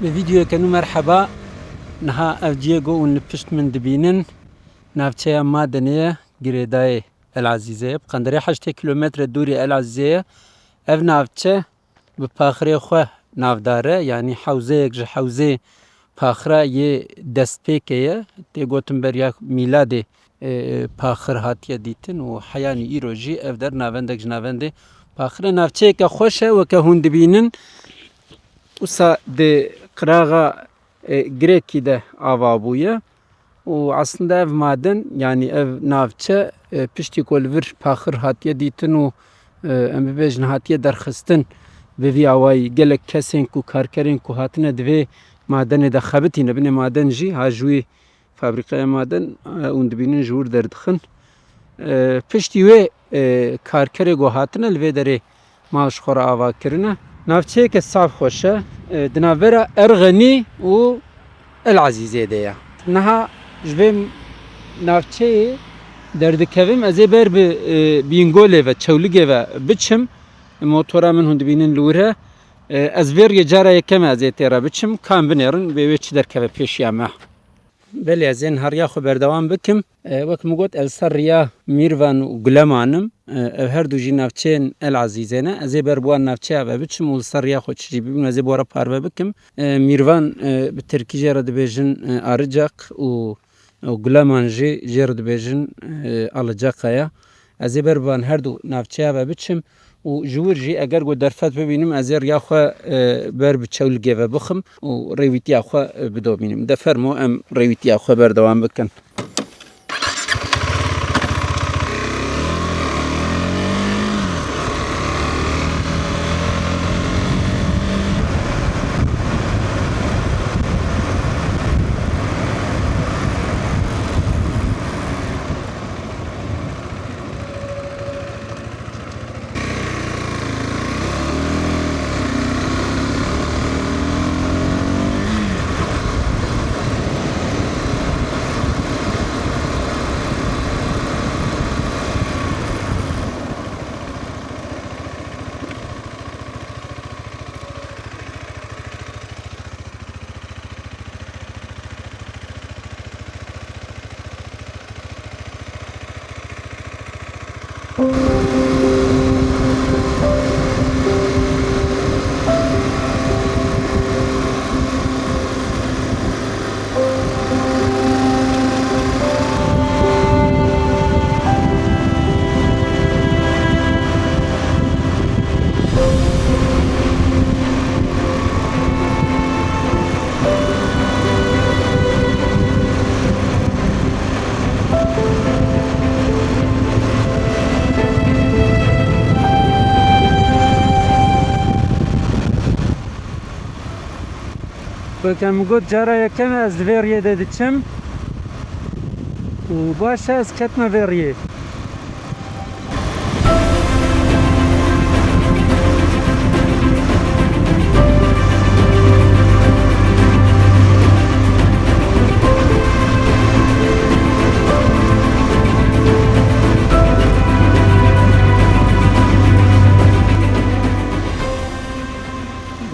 بفيديو كانوا مرحبا نها أفجيجو ونبشت من دبينن نافشة مادنية جريداي العزيزة بقندري 8 كيلومتر دوري العزيزة اف نافشة بباخري خواه نافداره يعني حوزه باخرا يه دستپیکه تی گوتن بریا میلاد باخر هاتیه دیتن و حیانی ایروجی اف در ناوندک جناونده باخر نافچه که خوشه و که هند بینن وسا de قراغا Greki de avabuye و aslında ev maden yani ev navçe pişti kolver paxır hatiye ditin و em bibêjin hatiye derxistin ve vi awayî gelek kesên ku karkerên ku hatine divê madenê de xebitîne binê maden jî ha ji wê fabrîqeya maden hûn dibînin ji wir derdixin piştî wê karkerê got hatine li vê derê mal ji xwe re ava kirine navçeyeke saf xweş e di navbera Erxenî û Elazîzê de ye niha ji vê navçeyê derdikevim ez ê ber bi bîngolê ve çewligê ve biçim motora min hûn dibînin li wir he ez vêriyê cara yekem ez ê tê re biçim kan binêrin vê wê çi derkeve pêşiya me belê ez ên heriya xwe berdewam bikim wek min got el ser riya Mîrvan û Gulemanım ev her du jî navçeyên Elazîzê ne ez ê ber bi wan navçeya ve biçim û li ser riya xwe çi jî bibînim ez ê bi we re parve bikim Mîrvan bi tirkî jê re dibêjin Arıcak û Guleman jî jê re dibêjin Alıcakaya ez ê ber bi wan her du navçeya ve biçim û ji wir jî eger got derfet bibînim ez ê riya xwe ber bi çewligê ve bixim û rêwîtiya xwe bidomînim de fermo em rêwîtiya xwe berdewam bikin Bakın got cara yekem ez veriye de diçim û baş ez ketme veriye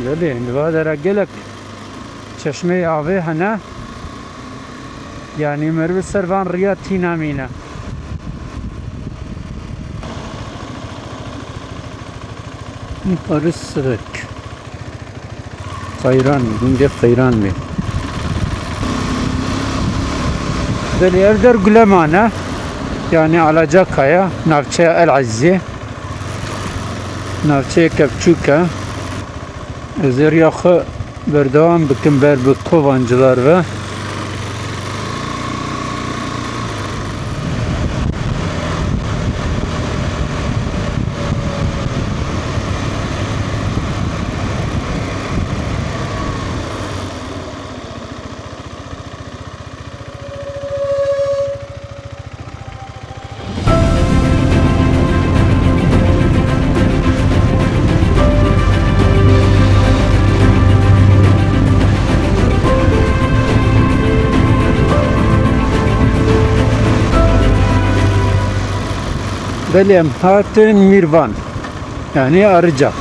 Belê nivadera gelek çeşme avê hene yani merve servan riya tînamîne Paris Sırık Xeyran günce Xeyran mı? Belê ev der Guleman yani Alacakaya navçeya Elazîzê navçeyeke biçûk e ez ê riya xwe berdewam bikim ber bi kovancılar ve Belem hatin Mîrvan yani Arıcak.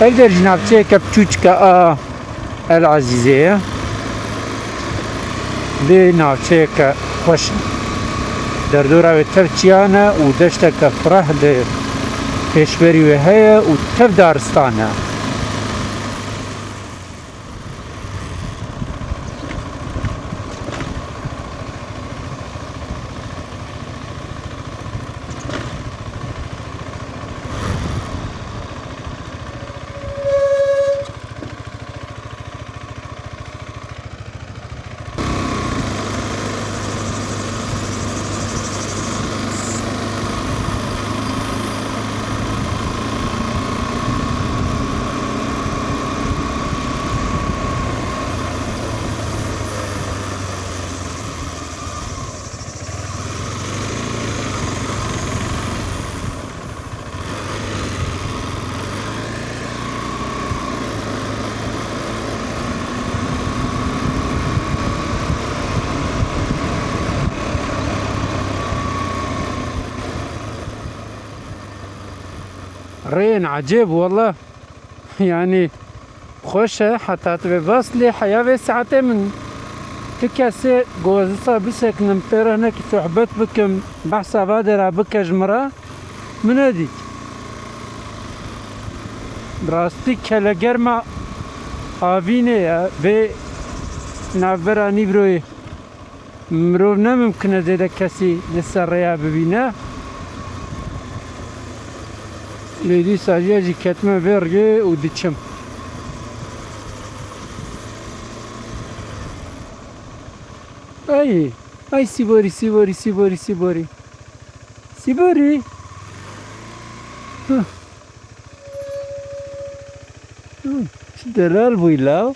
Ev der jinavçeyeke biçûçke a العزيزية لناوچەیەکە خوش دەردۆراوێت تەفچیانە و دەشتێکە فڕەح لە پێشبەری وێ هەیە و تەف دارستانە. رين عجيب والله، يعني خوشة حتى تبي بس لي حياة ساعتين من تكاسي جوزها بسك نمتر هناك صحبت بكم بحثا بادر بك جمرة من هديك براستي كلا جرمة آبيني في نعبر نيبروي مرونا ممكن زيدا كسي لسه ريا ببينا ليدي ساجي كتمة بيرجي وديتشم. اي سيبوري سيبوري سيبوري سيبوري سيبوري شو دلال بويلاو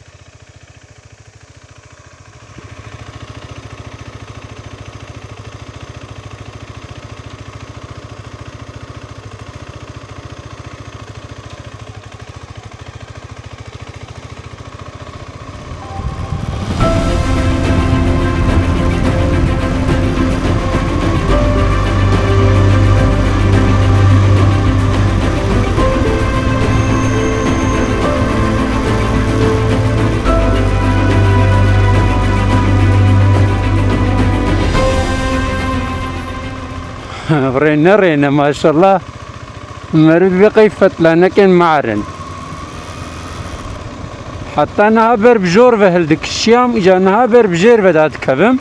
رينا ما شاء الله مرد بقيفة لانكن معرن حتى نهابر بجور بهلدك الشيام اجا نهابر بجير بدات كبم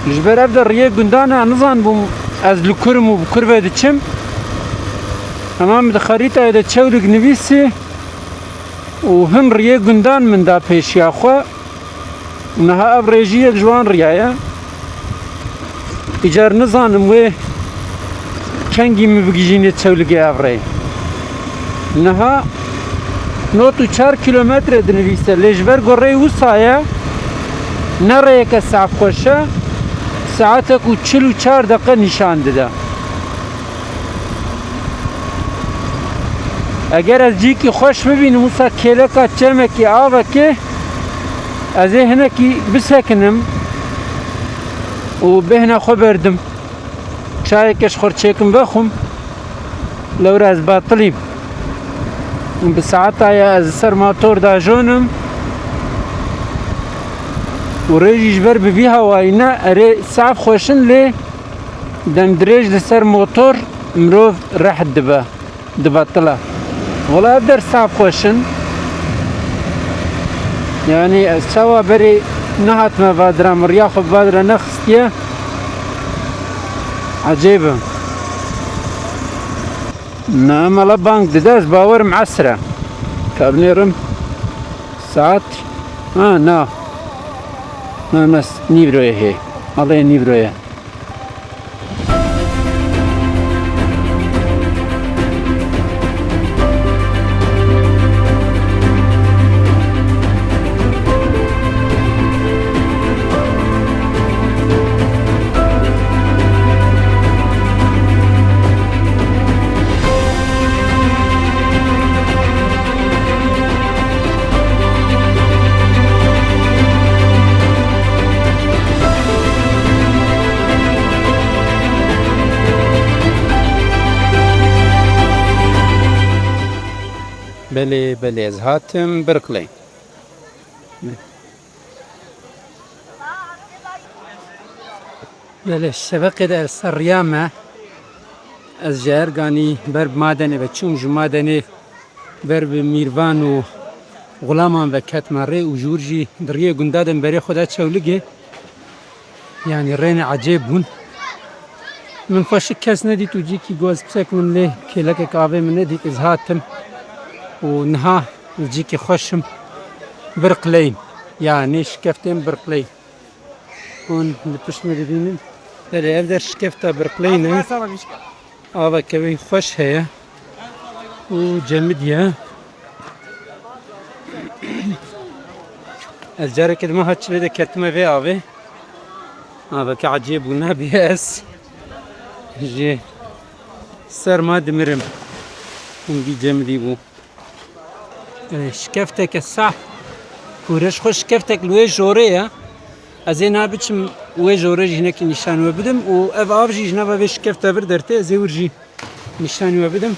جبر ابدا ريه قندانا نظن بوم از لكرم و بكربه دچم امام خريطه اذا تشورق نبيسي وهن ريه قندان من دا پیشیا خو نها ابريجيه جوان ريايا اجار نظانم و كنگي مبگيجيني تشولگي ابري نها نوتو 4 كيلومتر دنويسه لجبر گوري وسايا نريه كساف خوشه ساعتك و 44 دقيقه نشان داده. اگر از جی کی خوش ببینم موسا کله کا چرمه کی آوه که از هنه کی بسکنم و بهنه خو بردم چای کش خور چکم بخم لور از باطلیم به ساعت آیا از سر موتور دا جونم و ریجیش بر ببی هوایی نه اره صاف خوشن لی دم دریج لسر موتور مروف رح دباطله والله ابدر صاف خوشن يعني سوا بري نهات ما بادرة مرياخ بادرة نخستيا عجيبة. نعم على بانك دداز باور معسرة كابنيرم ساعات نا ناس نيبرويه هي الله نيبرويه. بله از هاتم برکلی بله شبکه در سریامه از جرگانی بر مادنی و چوم جمادنی بر میروان و غلامان و کتماره و جورجی دریه گندادن برای خدا چولگه يعني رين عجيب بون من فاش كاس نديت وجيكي جوز بسك من ليه كي لك كافي من نديت ازهاتم ونها وجيكي خوشم برقلين يعني شكفتين برقلين هون لبش مدينين لا ابدا شكفتا برقلين هذا كبي خوش هي وجمدية الجارة كده ما هاتش لدى كتمة في افي هذا كعجيب ونبي اس جي سر ما دمرم ونبي جمدي بو شكفتك الصح ورش خوش شكفتك لوي جوريا ازين هابتشم وي جوري هناك نشان وبدم و اف افجي جنابا في شكفتا بردرتي زي ورجي نشان وبدم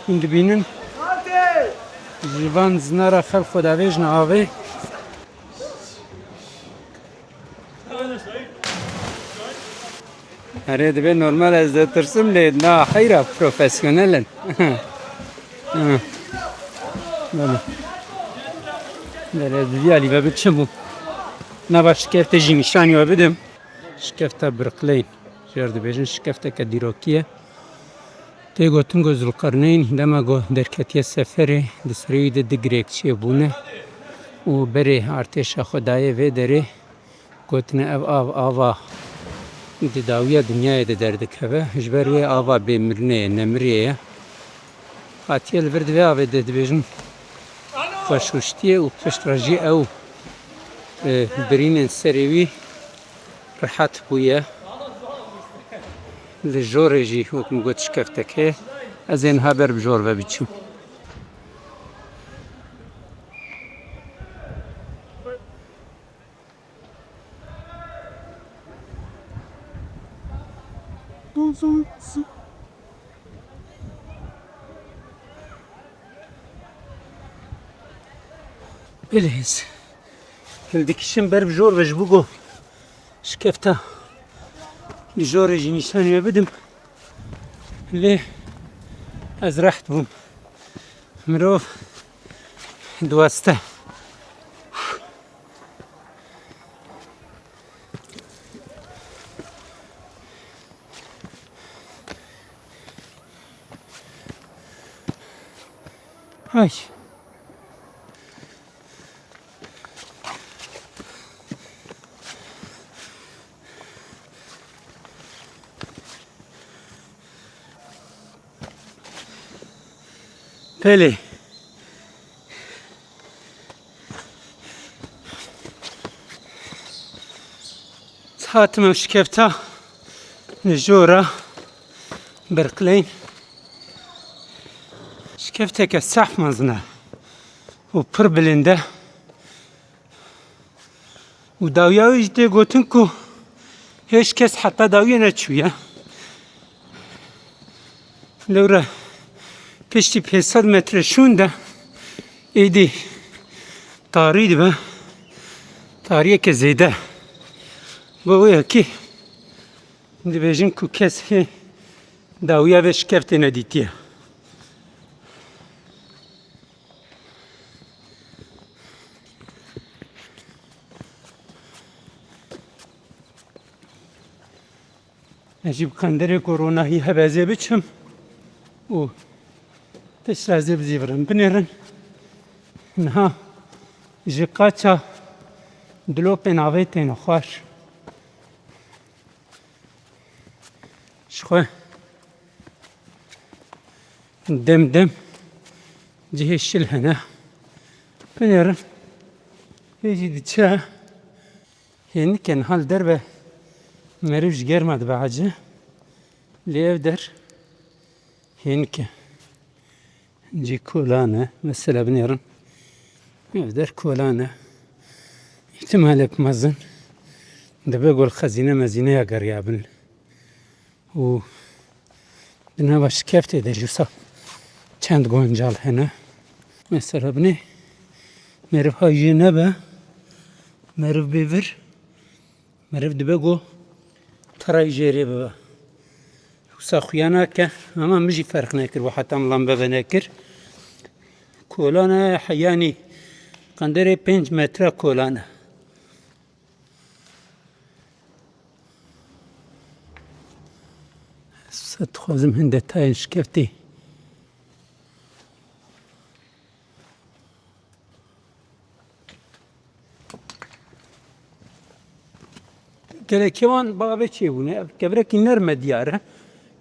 ندبينن جيفان زنارا خلق دا ويجنا افي أريد بين نورمال إذا ترسم لي لا خيرة بروفيسيونيلا لا ديالي ببتشمو نبى شكفت جي نشاني وبدم شكفت برقلين جرد بيجن شكفت كديروكية تيجو تنجو ذو القرنين لما جو دركتي السفري دسريد الدقريك شيبونه وبري ارتش خدايه في دري قلتنا افا داوية دنيا دردك هذا جبري افا بمرني نمريه قاتي البرد فيها بدد بيجن فشوشتيه وفشتراجي او برين السريوي رحت بويا للجورجي وكم قلت شكفتك هي ازين هابر بجور ببيتشو بلهز الدكشن برب جور بجبوكو شكفتا لجورجي نشاني بدم ليه ازرحت بوم مروف دواسته هاي بله هاتم شكفتا نجورة برقلين شكفتك السحف مزنا وبر بلنده وداويا جدي قوتنكو هيش كس حتى داويا نتشويا لورا پشتی 500 متر شونده ایدی تارید به تاریه که زیده بویا کی دی بیجن کو کسی داویا و شکفت ندیتیه عجیب کندره کرونا هی هبازه بچم و تشرازي بزيفرن بنيرن انها جيقاتشا دلوبين عفيتين خوش شخوة دم جهي الشل هنا بنيرن يجي دتشا يعني كان هال دربه مريوش غير ما دبعجه ليفدر هنكه جي كولانة مثلا بنيرن يقدر كولانة احتمالك مزن ده بيقول خزينة مزينة يا قريابن و دنا باش كيف تقدر جوسا چند گونجال هنا Mesela bine merif hacı nebe merif bevir merif dibe go taray jeri baba sakhuyana ke ama miji fark nekir ve hatta lamba nekir kolana yani kandere 5 metre kolana ستخوزم هنده تاين شكفتي گله کیوان بابه چی بونه کبره کی نرمه دیاره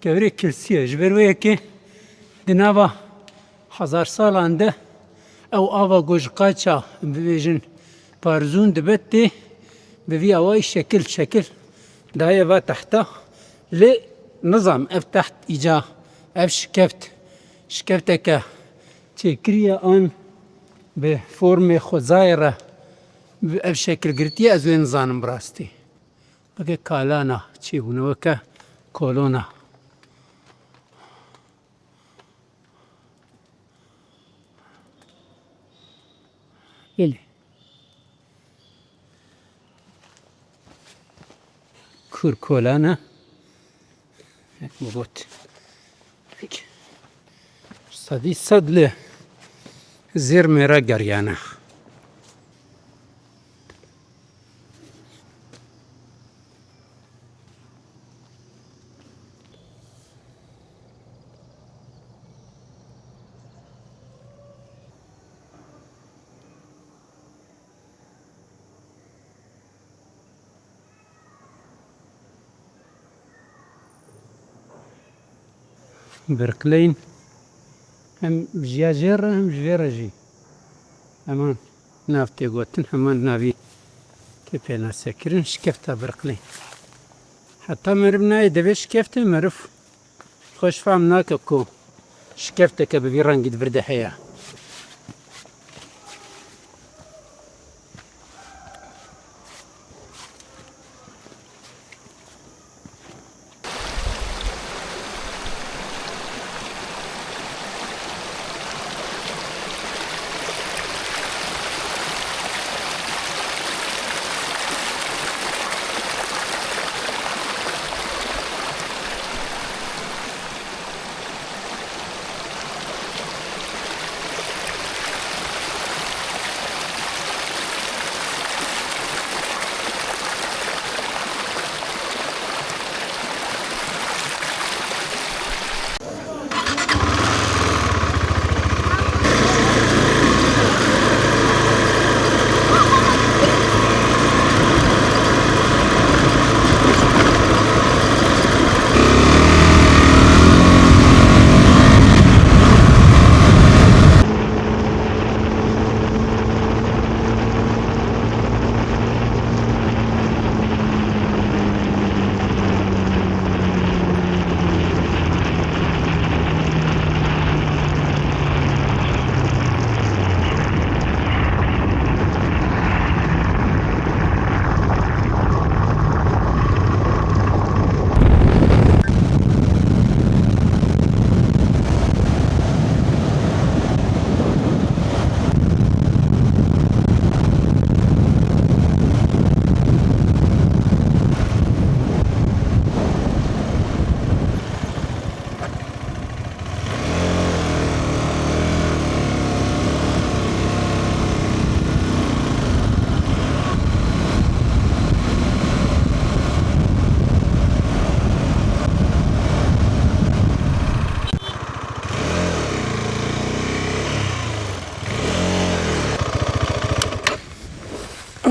کبره کلسیه جبرویه که دنابا 1000 سالانده او آوا گوش قاچا ببیجن پارزون دبتی بوی اوای شکل دایه و تحته لی نظام اف تحت ایجا اف شکفته که تکریه آن به فرم خوزایره اف شکل گرتی از وین زانم براستی وكا كالانا تشيبون وكا كولونا يلي كور كولانا هيك بقوت هيك صدي صدله زير ميرا قريانا بركلين هم جياجر هم جيرجي امان نافتي قوتن همان نافي كيفينا سكرين شكفتا بركلين حتى مربنا يدبي شكفتا مرف خوش فهمناك كو شكفتا كببي رنج برد حياه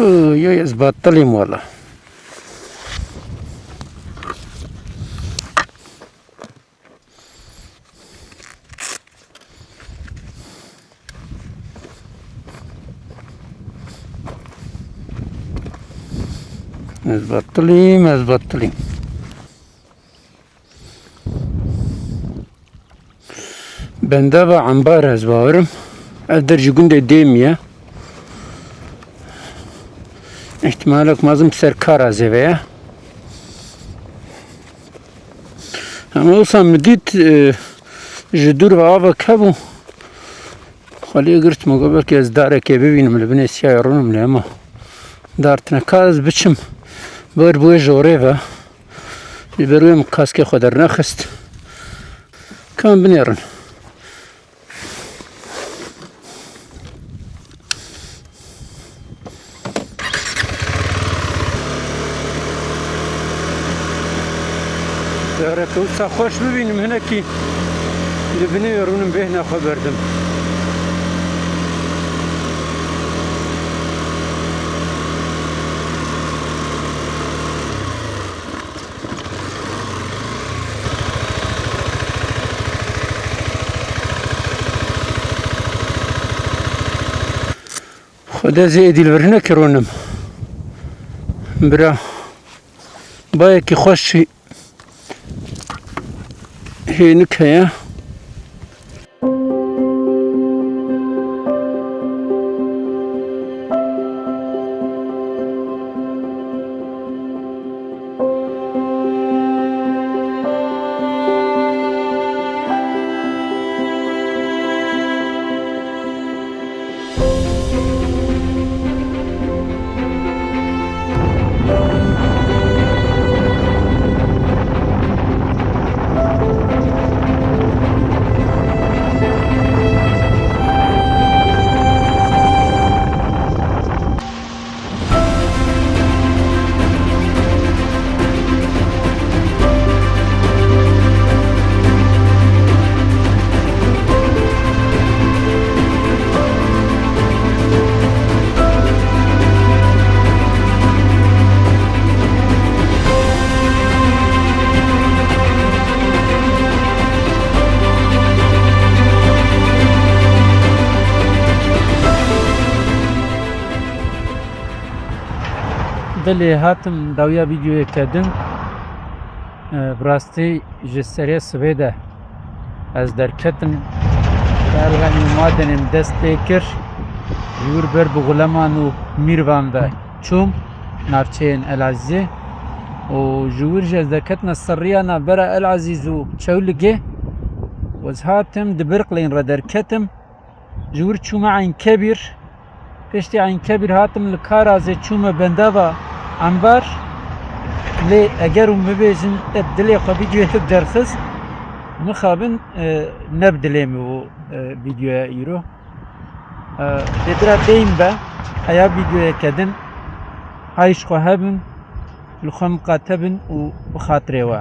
يا بطلي والله مزبطلي بندابا عنبار هزباورم الدرجة قنده ديمية احتمالك مازم سر كارا زيوية اما اوصا مديت جدور و آبا كبو خالی گرت مقابل که از داره که ببینم لبنی سیاه رونم لیما دارتنا کاز بچم بر بوی جوره و برویم کاسک خود در نخست کام بنیرن داره توسا خوش ببینم هنه کی لبنی رونم به نخوا بردم خدا زیدی الورنه کرونم برا باید که خوشی هینک هیا دلی هاتم داویا ویدیوی کردم براستی جسری سویده از درکتم درغنی مادنم دست پیکر جور بر بغلمان و میروان ده چوم نارچین العزیزه و جور جز درکتنا سریانا برا العزیز و چولگه وز هاتم دبرقلین را درکتم جور چوم عین کبیر پشتی عین کبیر هاتم لکارازه چوم بندابا انبار لی اگر مبیزن ابدلی خو ویدیو درخص مخابن نبدلیم و ویدیو ایرو بدرا دیم با هیا ویدیو کدن هایش خو هبن لخم قاتبن و بخاطره وا